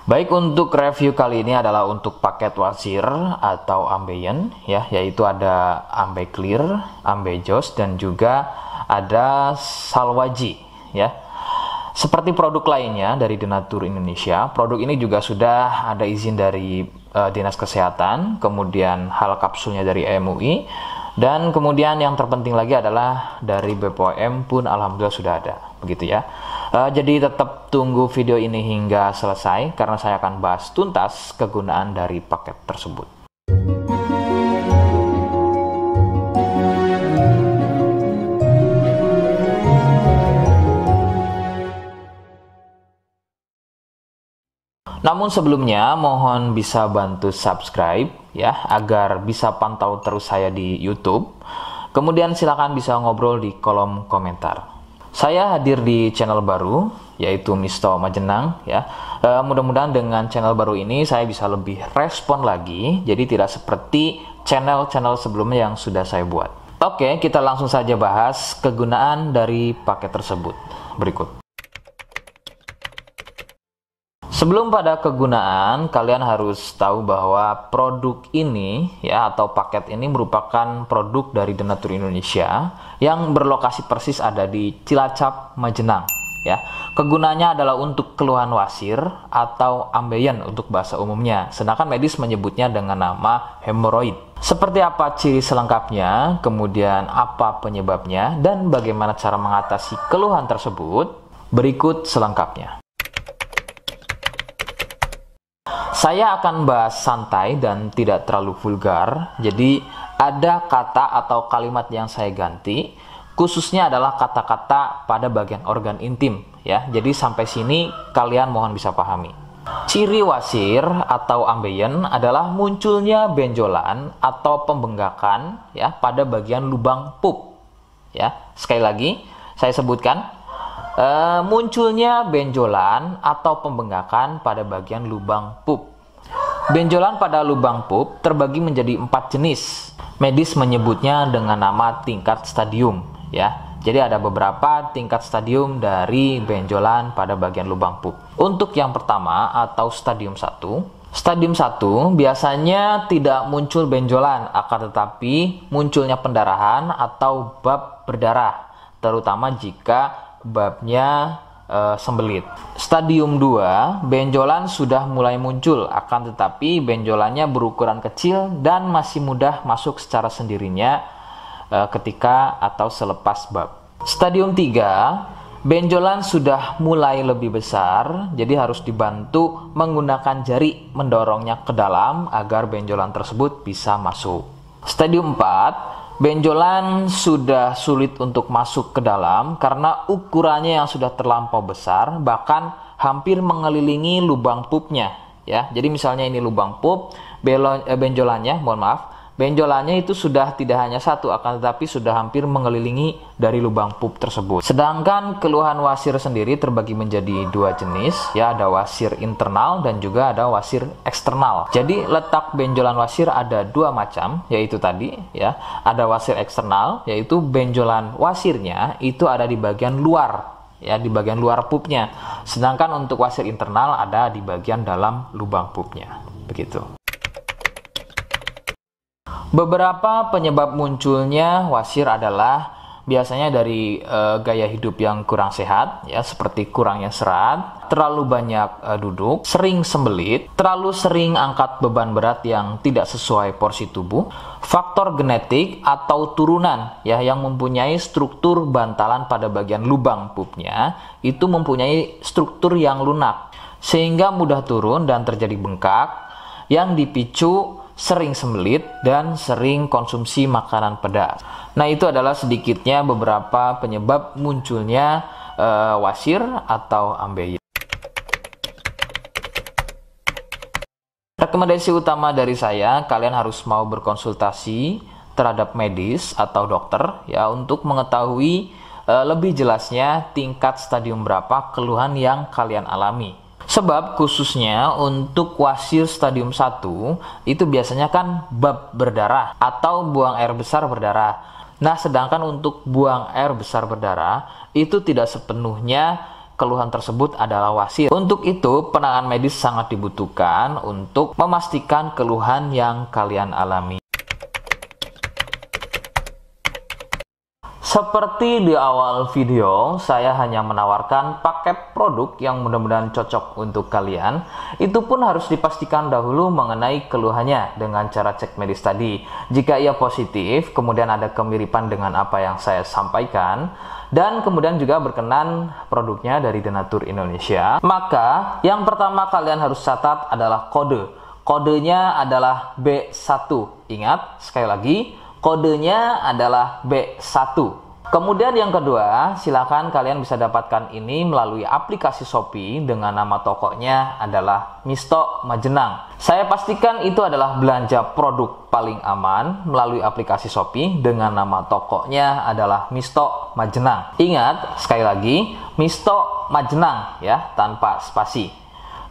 Baik, untuk review kali ini adalah untuk paket wasir atau ambeien ya, yaitu ada ambeclear, ambejos dan juga ada salwaji ya. Seperti produk lainnya dari Denatur Indonesia, produk ini juga sudah ada izin dari Dinas Kesehatan, kemudian hal kapsulnya dari MUI, dan kemudian yang terpenting lagi adalah dari BPOM pun alhamdulillah sudah ada, begitu ya. Jadi tetap tunggu video ini hingga selesai karena saya akan bahas tuntas kegunaan dari paket tersebut. Namun sebelumnya mohon bisa bantu subscribe ya agar bisa pantau terus saya di YouTube. Kemudian silakan bisa ngobrol di kolom komentar. Saya hadir di channel baru yaitu Misto Majenang ya. Mudah-mudahan dengan channel baru ini saya bisa lebih respon lagi. Jadi tidak seperti channel-channel sebelumnya yang sudah saya buat. Oke, kita langsung saja bahas kegunaan dari paket tersebut. Berikut. Sebelum pada kegunaan, kalian harus tahu bahwa produk ini ya atau paket ini merupakan produk dari Denatur Indonesia yang berlokasi persis ada di Cilacap, Majenang ya. Kegunaannya adalah untuk keluhan wasir atau ambeien untuk bahasa umumnya, sedangkan medis menyebutnya dengan nama hemoroid. Seperti apa ciri selengkapnya, kemudian apa penyebabnya, dan bagaimana cara mengatasi keluhan tersebut, berikut selengkapnya. Saya akan bahas santai dan tidak terlalu vulgar, jadi ada kata atau kalimat yang saya ganti, khususnya adalah kata-kata pada bagian organ intim ya. Jadi sampai sini kalian mohon bisa pahami. Ciri wasir atau ambeien adalah munculnya benjolan atau pembengkakan ya pada bagian lubang pup ya. Sekali lagi saya sebutkan, munculnya benjolan atau pembengkakan pada bagian lubang pup. Benjolan pada lubang pup terbagi menjadi 4 jenis. Medis menyebutnya dengan nama tingkat stadium ya. Jadi ada beberapa tingkat stadium dari benjolan pada bagian lubang pup. Untuk yang pertama atau stadium 1, stadium 1 biasanya tidak muncul benjolan, akan tetapi munculnya pendarahan atau bab berdarah, terutama jika babnya sembelit. Stadium 2, benjolan sudah mulai muncul, akan tetapi benjolannya berukuran kecil dan masih mudah masuk secara sendirinya ketika atau selepas bab. Stadium 3, benjolan sudah mulai lebih besar, jadi harus dibantu menggunakan jari mendorongnya ke dalam agar benjolan tersebut bisa masuk. Stadium 4, benjolan sudah sulit untuk masuk ke dalam karena ukurannya yang sudah terlampau besar, bahkan hampir mengelilingi lubang pupnya ya. Jadi misalnya ini lubang pup, benjolannya, benjolannya itu sudah tidak hanya satu, akan tetapi sudah hampir mengelilingi dari lubang pup tersebut. Sedangkan keluhan wasir sendiri terbagi menjadi 2 jenis ya, ada wasir internal dan juga ada wasir eksternal. Jadi letak benjolan wasir ada 2 macam, yaitu tadi ya, ada wasir eksternal yaitu benjolan wasirnya itu ada di bagian luar ya, di bagian luar pupnya. Sedangkan untuk wasir internal ada di bagian dalam lubang pupnya. Begitu. Beberapa penyebab munculnya wasir adalah biasanya dari gaya hidup yang kurang sehat ya, seperti kurangnya serat, terlalu banyak duduk, sering sembelit, terlalu sering angkat beban berat yang tidak sesuai porsi tubuh, faktor genetik atau turunan ya yang mempunyai struktur bantalan pada bagian lubang pupnya itu mempunyai struktur yang lunak sehingga mudah turun dan terjadi bengkak yang dipicu sering sembelit dan sering konsumsi makanan pedas. Nah, itu adalah sedikitnya beberapa penyebab munculnya wasir atau ambeien. Rekomendasi utama dari saya, kalian harus mau berkonsultasi terhadap medis atau dokter ya untuk mengetahui lebih jelasnya tingkat stadium berapa keluhan yang kalian alami. Sebab khususnya untuk wasir stadium 1 itu biasanya kan bab berdarah atau buang air besar berdarah. Nah, sedangkan untuk buang air besar berdarah itu tidak sepenuhnya keluhan tersebut adalah wasir. Untuk itu, penanganan medis sangat dibutuhkan untuk memastikan keluhan yang kalian alami. Seperti di awal video, saya hanya menawarkan paket produk yang mudah-mudahan cocok untuk kalian. Itu pun harus dipastikan dahulu mengenai keluhannya dengan cara cek medis tadi. Jika ia positif, kemudian ada kemiripan dengan apa yang saya sampaikan, dan kemudian juga berkenan produknya dari Denatur Indonesia, maka yang pertama kalian harus catat adalah kode. Kodenya adalah B1. Ingat, sekali lagi, kodenya adalah B1. Kemudian yang kedua, silakan kalian bisa dapatkan ini melalui aplikasi Shopee dengan nama tokonya adalah Misto Majenang. Saya pastikan itu adalah belanja produk paling aman melalui aplikasi Shopee dengan nama tokonya adalah Misto Majenang. Ingat, sekali lagi, Misto Majenang ya, tanpa spasi.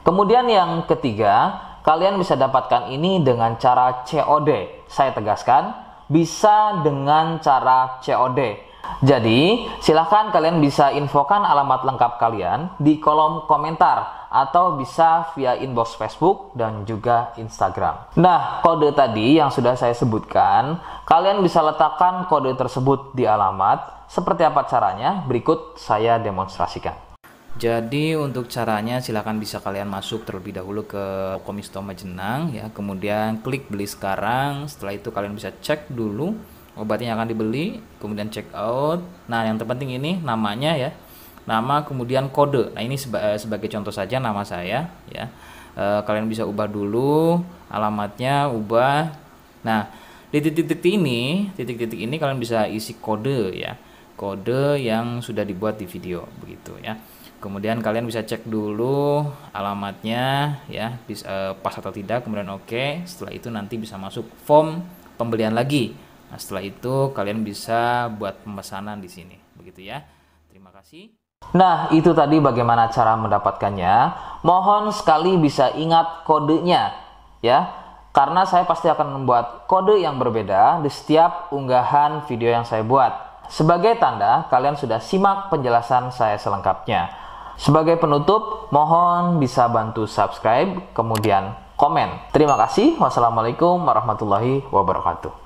Kemudian yang ketiga, kalian bisa dapatkan ini dengan cara COD. Saya tegaskan, bisa dengan cara COD. Jadi, silahkan kalian bisa infokan alamat lengkap kalian di kolom komentar atau bisa via inbox Facebook dan juga Instagram. Nah, kode tadi yang sudah saya sebutkan, kalian bisa letakkan kode tersebut di alamat. Seperti apa caranya? Berikut saya demonstrasikan. Jadi untuk caranya silahkan bisa kalian masuk terlebih dahulu ke toko Misto Majenang ya, kemudian klik beli sekarang. Setelah itu kalian bisa cek dulu obatnya yang akan dibeli, kemudian check out. Nah, yang terpenting ini namanya ya, nama kemudian kode. Nah, ini sebagai contoh saja nama saya ya. Kalian bisa ubah dulu alamatnya, ubah. Nah, di titik-titik ini kalian bisa isi kode ya, kode yang sudah dibuat di video begitu ya. Kemudian kalian bisa cek dulu alamatnya ya, pas atau tidak, kemudian oke. Setelah itu nanti bisa masuk form pembelian lagi. Nah, setelah itu kalian bisa buat pemesanan di sini, begitu ya. Terima kasih. Nah, itu tadi bagaimana cara mendapatkannya. Mohon sekali bisa ingat kodenya ya, karena saya pasti akan membuat kode yang berbeda di setiap unggahan video yang saya buat. Sebagai tanda kalian sudah simak penjelasan saya selengkapnya. Sebagai penutup, mohon bisa bantu subscribe, kemudian komen. Terima kasih. Wassalamualaikum warahmatullahi wabarakatuh.